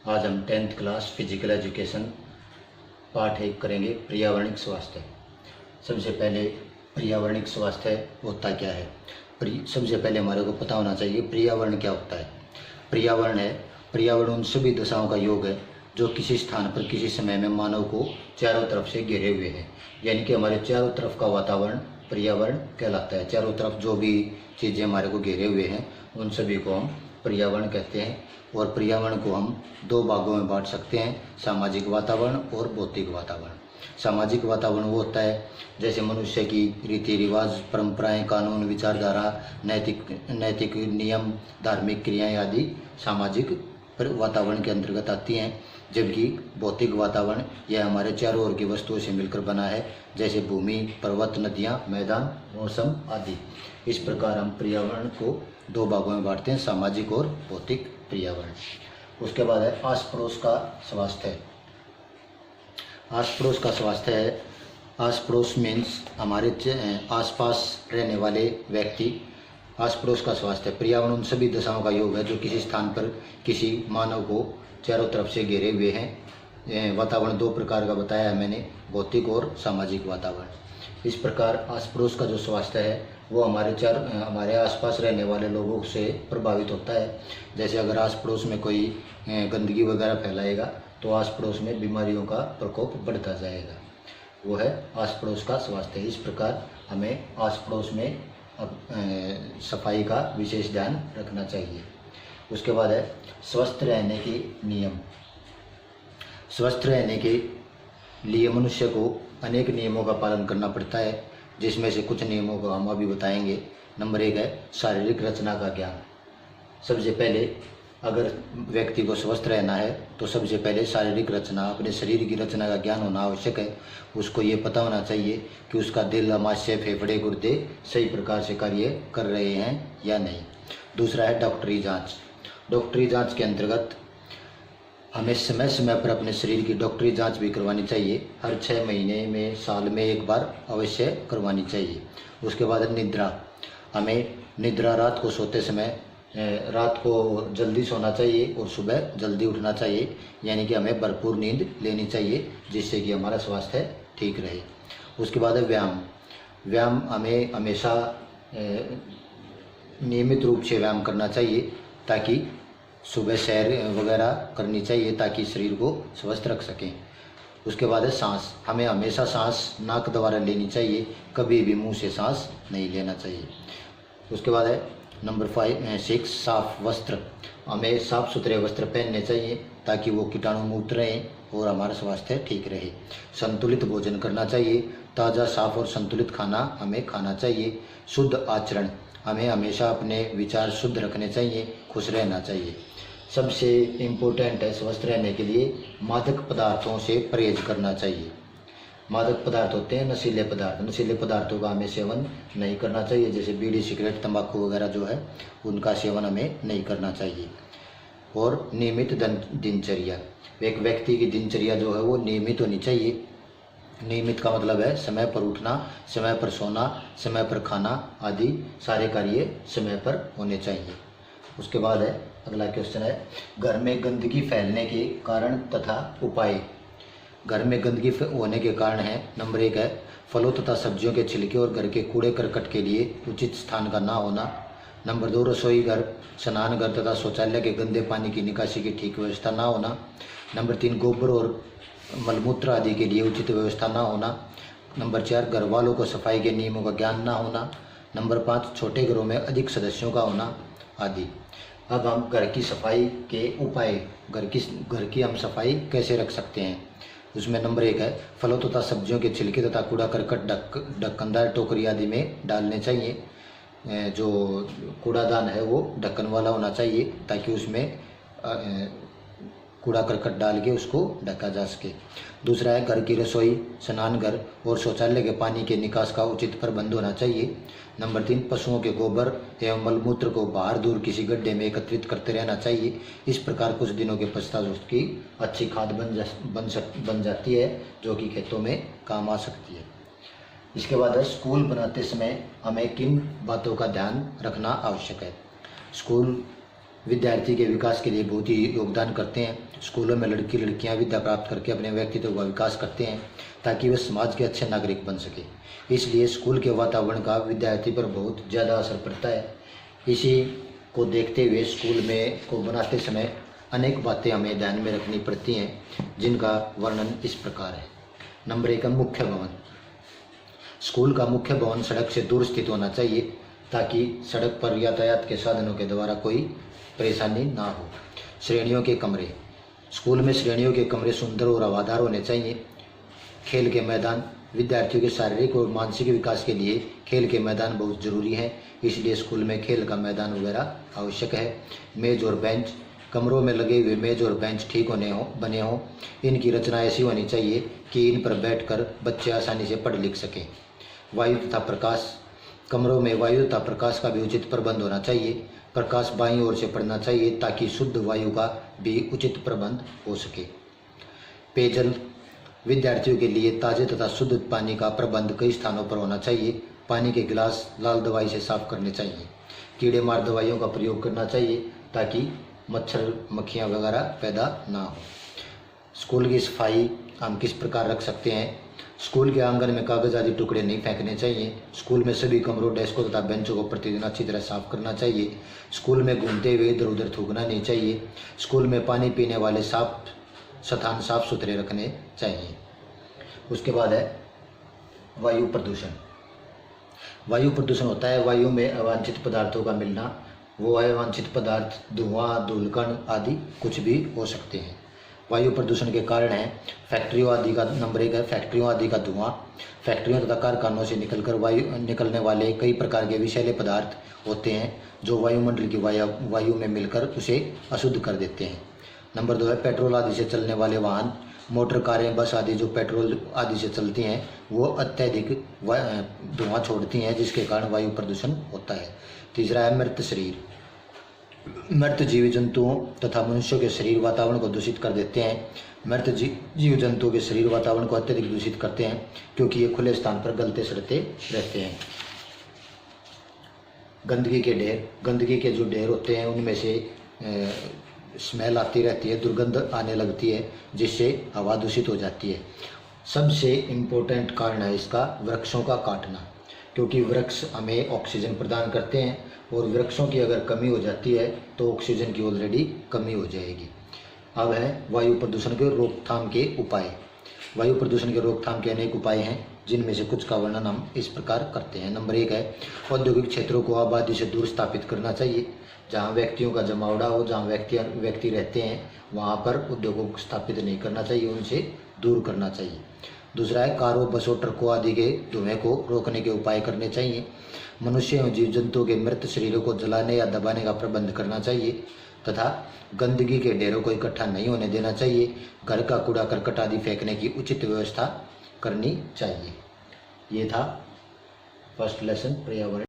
आज हम 10th class physical education part 1 करेंगे, पर्यावरणिक स्वास्थ्य। सबसे पहले पर्यावरणिक स्वास्थ्य होता क्या है। सबसे पहले हमारे को पता होना चाहिए पर्यावरण क्या होता है। पर्यावरण उन सभी दशाओं का योग है जो किसी स्थान पर किसी समय में मानव को चारों तरफ से घेरे हुए हैं। यानी कि हमारे चारों तरफ का वातावरण पर्यावरण कहलाता है। चारों तरफ जो भी चीज़ें हमारे को घेरे हुए हैं उन सभी को हम पर्यावरण कहते हैं। और पर्यावरण को हम दो भागों में बांट सकते हैं, सामाजिक वातावरण और भौतिक वातावरण। सामाजिक वातावरण वो होता है जैसे मनुष्य की रीति रिवाज, परंपराएं, कानून, विचारधारा, नैतिक नियम, धार्मिक क्रियाएं आदि सामाजिक वातावरण के अंतर्गत आती हैं। जबकि भौतिक वातावरण यह हमारे चारों ओर की वस्तुओं से मिलकर बना है, जैसे भूमि, पर्वत, नदियाँ, मैदान, मौसम आदि। इस प्रकार हम पर्यावरण को दो भागों में बांटते हैं, सामाजिक और भौतिक पर्यावरण। उसके बाद है आस पड़ोस का स्वास्थ्य। आस पड़ोस का स्वास्थ्य है, आस पड़ोस मीन्स हमारे आसपास रहने वाले व्यक्ति। आस पड़ोस का स्वास्थ्य पर्यावरण उन सभी दशाओं का योग है जो किसी स्थान पर किसी मानव को चारों तरफ से घेरे हुए हैं। वातावरण दो प्रकार का बताया है मैंने, भौतिक और सामाजिक वातावरण। इस प्रकार आस पड़ोस का जो स्वास्थ्य है वो हमारे आसपास रहने वाले लोगों से प्रभावित होता है। जैसे अगर आस पड़ोस में कोई गंदगी वगैरह फैलाएगा तो आस पड़ोस में बीमारियों का प्रकोप बढ़ता जाएगा। वो है आस पड़ोस का स्वास्थ्य। इस प्रकार हमें आस पड़ोस में सफाई का विशेष ध्यान रखना चाहिए। उसके बाद है स्वस्थ रहने के नियम। स्वस्थ रहने के लिए मनुष्य को अनेक नियमों का पालन करना पड़ता है, जिसमें से कुछ नियमों को हम अभी बताएंगे। नंबर 1 है शारीरिक रचना का ज्ञान। सबसे पहले अगर व्यक्ति को स्वस्थ रहना है तो सबसे पहले शारीरिक रचना, अपने शरीर की रचना का ज्ञान होना आवश्यक है। उसको ये पता होना चाहिए कि उसका दिल, अमाशय, फेफड़े, गुर्दे सही प्रकार से कार्य कर रहे हैं या नहीं। दूसरा है डॉक्टरी जांच। डॉक्टरी जांच के अंतर्गत हमें समय समय पर अपने शरीर की डॉक्टरी जांच भी करवानी चाहिए। हर 6 महीने में, साल में एक बार अवश्य करवानी चाहिए। उसके बाद निद्रा। हमें निद्रा, रात को सोते समय रात को जल्दी सोना चाहिए और सुबह जल्दी उठना चाहिए। यानी कि हमें भरपूर नींद लेनी चाहिए जिससे कि हमारा स्वास्थ्य ठीक रहे। उसके बाद है व्यायाम। व्यायाम हमें हमेशा नियमित रूप से व्यायाम करना चाहिए, ताकि सुबह सैर वगैरह करनी चाहिए ताकि शरीर को स्वस्थ रख सकें। उसके बाद है सांस। हमें हमेशा सांस नाक द्वारा लेनी चाहिए, कभी भी मुंह से सांस नहीं लेना चाहिए। उसके बाद है नंबर 6 साफ वस्त्र। हमें साफ सुथरे वस्त्र पहनने चाहिए ताकि वो कीटाणु मुक्त रहें और हमारा स्वास्थ्य ठीक रहे। संतुलित भोजन करना चाहिए, ताज़ा, साफ और संतुलित खाना हमें खाना चाहिए। शुद्ध आचरण। हमें हमेशा अपने विचार शुद्ध रखने चाहिए, खुश रहना चाहिए। सबसे इम्पोर्टेंट है स्वस्थ रहने के लिए मादक पदार्थों से परहेज करना चाहिए। मादक पदार्थ होते हैं नशीले पदार्थ। नशीले पदार्थों का हमें सेवन नहीं करना चाहिए, जैसे बीड़ी, सिगरेट, तंबाकू वगैरह जो है उनका सेवन हमें नहीं करना चाहिए। और नियमित दिनचर्या। एक व्यक्ति की दिनचर्या जो है वो नियमित होनी चाहिए। नियमित का मतलब है समय पर उठना, समय पर सोना, समय पर खाना आदि सारे कार्य समय पर होने चाहिए। उसके बाद है अगला क्वेश्चन है घर में गंदगी फैलने के कारण तथा उपाय। घर में गंदगी होने के कारण है, नंबर 1 है फलों तथा सब्जियों के छिलके और घर के कूड़े करकट के लिए उचित स्थान का ना होना। नंबर 2 रसोई घर, स्नान घर तथा शौचालय के गंदे पानी की निकासी की ठीक व्यवस्था ना होना। नंबर 3 गोबर और मलमूत्र आदि के लिए उचित व्यवस्था ना होना। नंबर 4 घर वालों को सफाई के नियमों का ज्ञान ना होना। नंबर 5 छोटे घरों में अधिक सदस्यों का होना आदि। अब हम घर की सफाई के उपाय, घर की हम सफाई कैसे रख सकते हैं, उसमें नंबर 1 है फलों तथा सब्जियों के छिलके तथा कूड़ा करकट ढक्कनदार टोकरी आदि में डालने चाहिए। जो कूड़ादान है वो ढक्कन वाला होना चाहिए ताकि उसमें कूड़ा करकट डाल के उसको ढका जा सके। दूसरा है घर की रसोई, स्नान घर और शौचालय के पानी के निकास का उचित प्रबंध होना चाहिए। नंबर 3 पशुओं के गोबर एवं मलमूत्र को बाहर दूर किसी गड्ढे में एकत्रित करते रहना चाहिए। इस प्रकार कुछ दिनों के पश्चात उसकी अच्छी खाद बन जाती है जो कि खेतों में काम आ सकती है। इसके बाद है स्कूल बनाते समय हमें किन बातों का ध्यान रखना आवश्यक है। स्कूल विद्यार्थी के विकास के लिए बहुत ही योगदान करते हैं। स्कूलों में लड़की लड़कियां विद्या प्राप्त करके अपने व्यक्तित्व का विकास करते हैं ताकि वे समाज के अच्छे नागरिक बन सके। इसलिए स्कूल के वातावरण का विद्यार्थी पर बहुत ज़्यादा असर पड़ता है। इसी को देखते हुए स्कूल में को बनाते समय अनेक बातें हमें ध्यान में रखनी पड़ती हैं, जिनका वर्णन इस प्रकार है। नंबर 1 है मुख्य भवन। स्कूल का मुख्य भवन सड़क से दूर स्थित होना चाहिए ताकि सड़क पर यातायात के साधनों के द्वारा कोई परेशानी ना हो। श्रेणियों के कमरे। स्कूल में श्रेणियों के कमरे सुंदर और हवादार होने चाहिए। खेल के मैदान। विद्यार्थियों के शारीरिक और मानसिक विकास के लिए खेल के मैदान बहुत ज़रूरी है, इसलिए स्कूल में खेल का मैदान वगैरह आवश्यक है। मेज और बेंच। कमरों में लगे हुए मेज और बेंच ठीक बने हों। इनकी रचना ऐसी होनी चाहिए कि इन पर बैठकर बच्चे आसानी से पढ़ लिख सकें। वायु तथा प्रकाश। कमरों में वायु तथा प्रकाश का भी उचित प्रबंध होना चाहिए। प्रकाश बाईं ओर से पड़ना चाहिए ताकि शुद्ध वायु का भी उचित प्रबंध हो सके। पेयजल। विद्यार्थियों के लिए ताज़े तथा शुद्ध पानी का प्रबंध कई स्थानों पर होना चाहिए। पानी के गिलास लाल दवाई से साफ करने चाहिए। कीड़े मार दवाइयों का प्रयोग करना चाहिए ताकि मच्छर मक्खियाँ वगैरह पैदा ना हो। स्कूल की सफाई हम किस प्रकार रख सकते हैं। स्कूल के आंगन में कागज आदि टुकड़े नहीं फेंकने चाहिए। स्कूल में सभी कमरों, डेस्कों तथा बेंचों को प्रतिदिन अच्छी तरह साफ करना चाहिए। स्कूल में घूमते हुए इधर उधर थूकना नहीं चाहिए। स्कूल में पानी पीने वाले स्थान साफ सुथरे रखने चाहिए। उसके बाद है वायु प्रदूषण। वायु प्रदूषण होता है वायु में अवांछित पदार्थों का मिलना। वो अवांछित पदार्थ धुआं, धूलकण आदि कुछ भी हो सकते हैं। वायु प्रदूषण के कारण है फैक्ट्रियों आदि का। नंबर 1 है फैक्ट्रियों आदि का धुआं। फैक्ट्रियों तथा कारखानों से निकलने वाले कई प्रकार के विषैले पदार्थ होते हैं जो वायुमंडल की वायु में मिलकर उसे अशुद्ध कर देते हैं। नंबर 2 है पेट्रोल आदि से चलने वाले वाहन। मोटर कारें, बस आदि जो पेट्रोल आदि से चलती हैं वो अत्यधिक धुआं छोड़ती हैं, जिसके कारण वायु प्रदूषण होता है। तीसरा है मृत शरीर। मृत जीव जंतुओं तथा मनुष्यों के शरीर वातावरण को दूषित कर देते हैं। मृत जीव जंतुओं के शरीर वातावरण को अत्यधिक दूषित करते हैं क्योंकि ये खुले स्थान पर गलते सड़ते रहते हैं। गंदगी के ढेर। गंदगी के जो ढेर होते हैं उनमें से स्मेल आती रहती है, दुर्गंध आने लगती है, जिससे हवा दूषित हो जाती है। सबसे इम्पोर्टेंट कारण है इसका वृक्षों का काटना, क्योंकि वृक्ष हमें ऑक्सीजन प्रदान करते हैं और वृक्षों की अगर कमी हो जाती है तो ऑक्सीजन की ऑलरेडी कमी हो जाएगी। अब है वायु प्रदूषण के रोकथाम के उपाय। वायु प्रदूषण के रोकथाम के अनेक उपाय हैं, जिनमें से कुछ का वर्णन हम इस प्रकार करते हैं। नंबर 1 है औद्योगिक क्षेत्रों को आबादी से दूर स्थापित करना चाहिए। जहाँ व्यक्तियों का जमावड़ा हो, जहाँ व्यक्ति रहते हैं, वहाँ पर उद्योगों को स्थापित नहीं करना चाहिए, उनसे दूर करना चाहिए। दूसरा है कारों, बसों, ट्रकों आदि के धुएं को रोकने के उपाय करने चाहिए। मनुष्य एवं जीव जंतुओं के मृत शरीरों को जलाने या दबाने का प्रबंध करना चाहिए तथा गंदगी के ढेरों को इकट्ठा नहीं होने देना चाहिए। घर का कूड़ा करकट आदि फेंकने की उचित व्यवस्था करनी चाहिए। ये था फर्स्ट लेसन पर्यावरण।